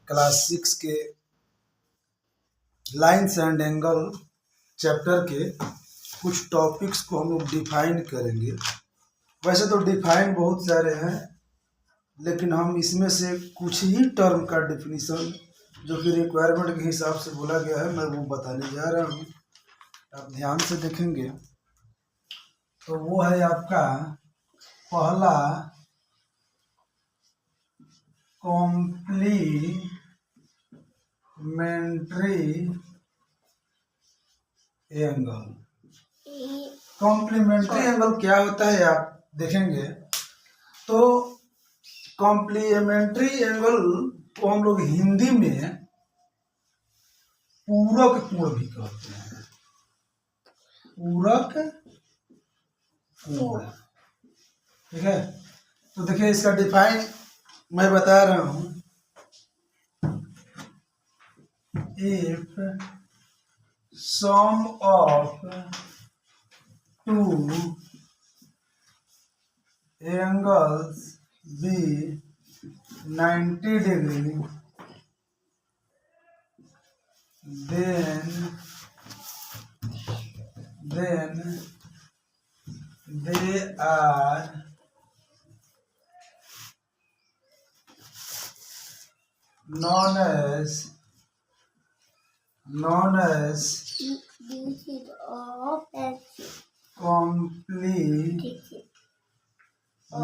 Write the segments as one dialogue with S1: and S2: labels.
S1: Class 6 के lines and angle chapter के कुछ टॉपिक्स को हम लोग डिफाइन करेंगे। वैसे तो डिफाइन बहुत सारे हैं, लेकिन हम इसमें से कुछ ही टर्म का डेफिनेशन जो कि रिक्वायरमेंट के हिसाब से बोला गया है मैं वो बताने जा रहा हूँ। आप ध्यान से देखेंगे तो वो है आपका पहला कॉम्प्लीमेंट्री एंगल। कॉम्प्लीमेंट्री एंगल क्या होता है आप देखेंगे तो कॉम्प्लीमेंट्री एंगल को हम लोग हिंदी में पूरक कोण भी कहते हैं। पूरक कोण, ठीक है। तो देखिए इसका डिफाइन मैं बता रहा हूं। If sum of two angles be 90 degree then they are known as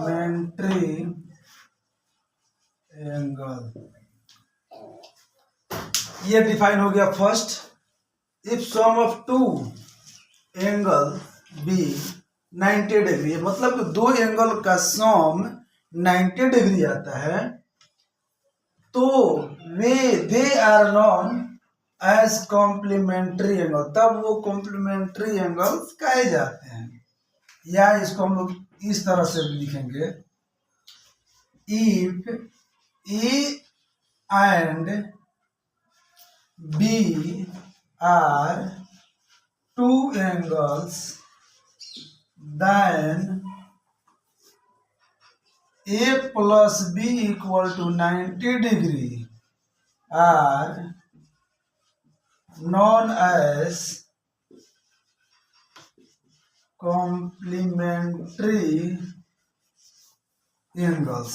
S1: complementary angle. ये डिफाइन हो गया first. If sum of two angle B 90 degree, मतलब कि दो एंगल का सम 90 डिग्री आता है तो they are known as complementary angle, तब वो कॉम्प्लीमेंट्री एंगल्स कहे जाते हैं। या इसको हम लोग इस तरह से भी लिखेंगे, if A and B are two angles then A plus B equal to 90 degree are known as complementary angles।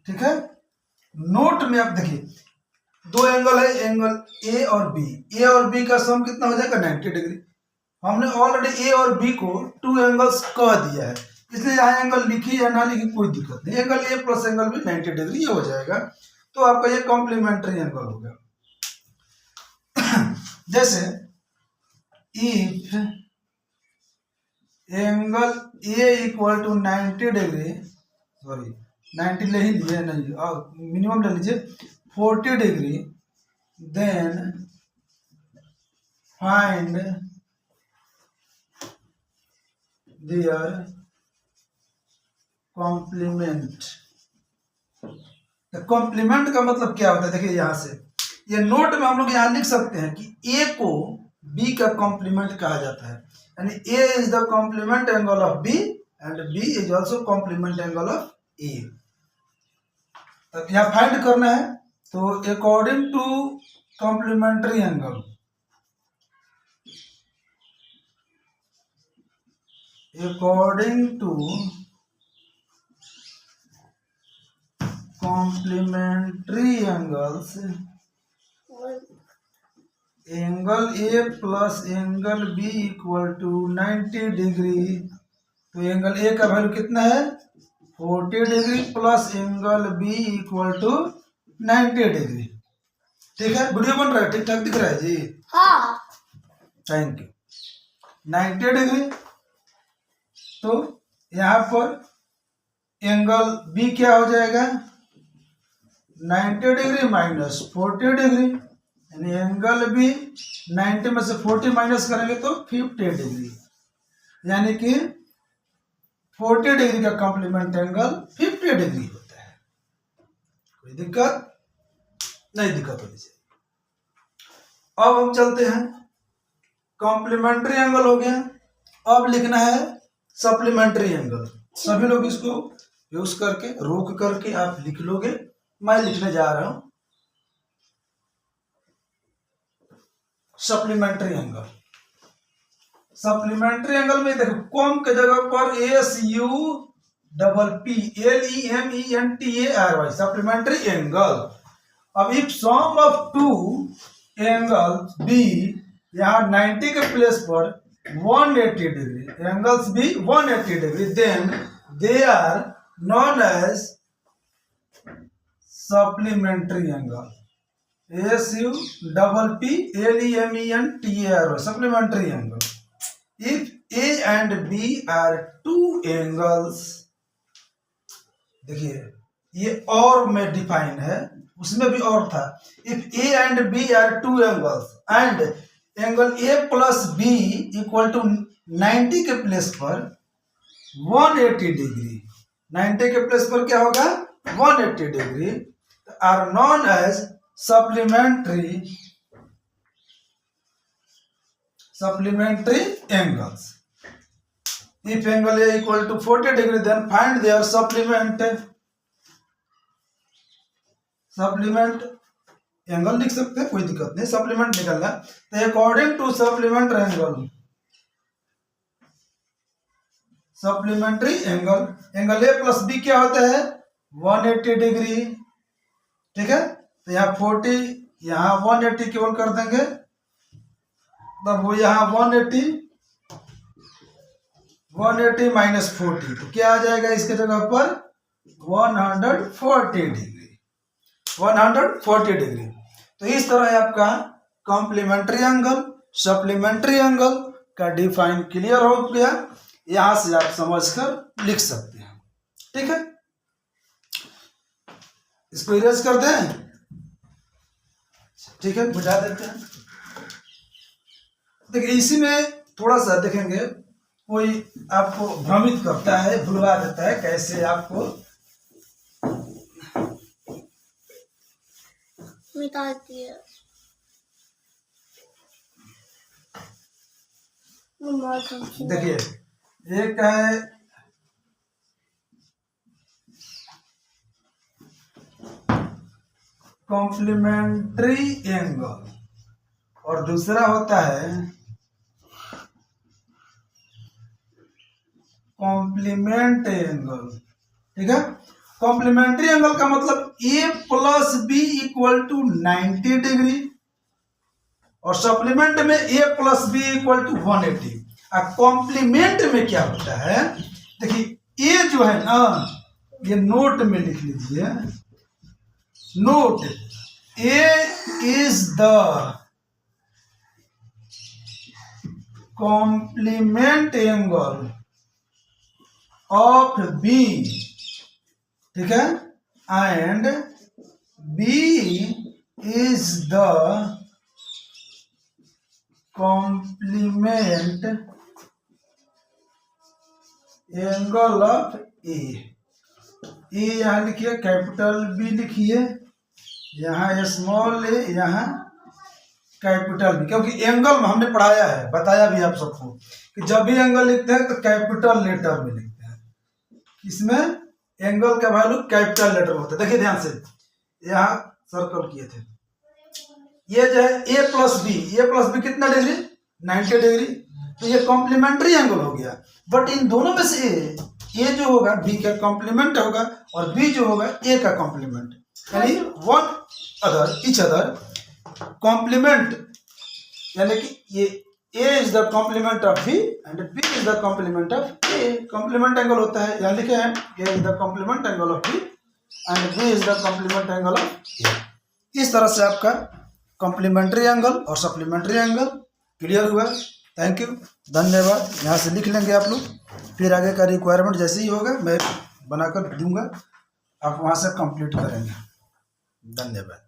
S1: ठीक है। नोट में आप देखिए दो एंगल है, एंगल ए और बी। ए और बी का सम कितना हो जाएगा 90 डिग्री। हमने ऑलरेडी ए और बी को टू एंगल्स कह दिया है, इसलिए यहाँ एंगल लिखी या ना लिखी कोई दिक्कत नहीं। Angle A plus angle B 90 degree ये हो जाएगा, तो आपका ये कॉम्प्लीमेंट्री एंगल हो गया। जैसे if angle A equal to 90 degree, sorry 90 ले ही लिए, नहीं मिनिमम ले लीजिए 40 degree, then find their complement. Complement का मतलब क्या होता है देखिए यहां से ये नोट में हम लोग यहां लिख सकते हैं कि ए को बी का कॉम्प्लीमेंट कहा जाता है, यानी A is the complement angle of B and B is also complement angle of A. तो यहां फाइंड करना है तो according to complementary angle, according to complementary angles, angle A plus angle B equal to 90 degree. तो angle A का value कितना है 40 degree plus angle B equal to 90 degree. ठीक है, वीडियो बन रहा है, ठीक ठाक दिख रहा है जी? हाँ, थैंक यू। 90 डिग्री, तो यहाँ पर एंगल बी क्या हो जाएगा 90 डिग्री माइनस 40 डिग्री, यानी एंगल बी 90 में से 40 माइनस करेंगे तो 50 डिग्री, यानी कि 40 डिग्री का कॉम्प्लीमेंट एंगल 50 डिग्री होता है। कोई दिक्कत नहीं, दिक्कत होनी चाहिए। अब हम चलते हैं, कॉम्प्लीमेंट्री एंगल हो गया, अब लिखना है सप्लीमेंट्री एंगल। सभी लोग इसको यूज करके रोक करके आप लिख लोगे मैं लिखने जा रहा हूं सप्लीमेंट्री एंगल। सप्लीमेंट्री एंगल में देखो कॉम के जगह पर SUPPLEMENTARY सप्लीमेंट्री एंगल। अब if sum of two angles be, यहाँ 90 के प्लेस पर 180 degree, angles be 180 degree, then they are known as supplementary angle. SUPPLEMENTARY supplementary angle. If A and B are two angles, देखिए ये और में define है, उसमें भी और था। If A and B are two angles and angle A plus B equal to 90 के प्लेस पर 180 डिग्री, 90 के प्लेस पर क्या होगा 180 degree, are known as supplementary angles. If angle A equal to 40 degree, then find their supplement angle लिख सकते हैं, कोई दिक्कत नहीं, सप्लीमेंट निकलना। तो according to supplementary angle, angle A plus B क्या होता है 180 डिग्री, ठीक है। तो यहाँ 40, यहाँ 180 केवल कर देंगे, तब वो यहाँ 180 माइनस 40, तो क्या आ जाएगा इसके जगह पर 140 डिग्री, 140 डिग्री। तो इस तरह है आपका कॉम्प्लीमेंट्री एंगल, सप्लीमेंट्री एंगल का डिफाइन क्लियर हो गया। यहां से आप समझकर लिख सकते हैं, ठीक है। इसको इरेज कर दें, ठीक है, बुझा देते हैं। देखिए इसी में थोड़ा सा देखेंगे, कोई आपको भ्रमित करता है, भुलवा देता है, कैसे आपको मिटाती है। देखिए एक है कॉम्प्लीमेंट्री एंगल और दूसरा होता है कॉम्प्लीमेंट एंगल, ठीक है। कॉम्प्लीमेंट्री एंगल का मतलब A plus B equal to 90 degree, और सप्लीमेंट में A plus B equal to 180। Complement में क्या होता है, देखिए A जो है ना, ये नोट में लिख लीजिए, note A is the complement angle of B, ठीक है, and B is the complement angle of A। यहाँ लिखिए कैपिटल B लिखिए, यहाँ स्मॉल a, यहाँ कैपिटल B, क्योंकि एंगल में हमने पढ़ाया है, बताया भी आप सबको कि जब भी एंगल लिखते हैं तो कैपिटल लेटर में लिखते हैं। इसमें एंगल का वैल्यू कैपिटल लेटर में होता है। देखिए ध्यान से, यहाँ सर्कल किए थे, ये जो है A प्लस बी कितना डिग्री 90 डिग्री, तो ये कॉम्प्लीमेंट्री एंगल हो गया। बट इन दोनों में से A जो होगा B का कॉम्प्लीमेंट होगा और B जो होगा A का कॉम्प्लीमेंट, यानी ईच अदर कॉम्प्लीमेंट, यानी कि ये A is the complement of B and B is the complement of A। Complement angle होता है, यहाँ लिखे हैं A is the complement angle of B and B is the complement angle of A। इस तरह से आपका कॉम्प्लीमेंट्री एंगल और सप्लीमेंट्री एंगल क्लियर हुआ। थैंक यू, धन्यवाद। यहाँ से लिख लेंगे आप लोग, फिर आगे का रिक्वायरमेंट जैसे ही होगा मैं बनाकर दूंगा, आप वहाँ से कंप्लीट करेंगे। धन्यवाद।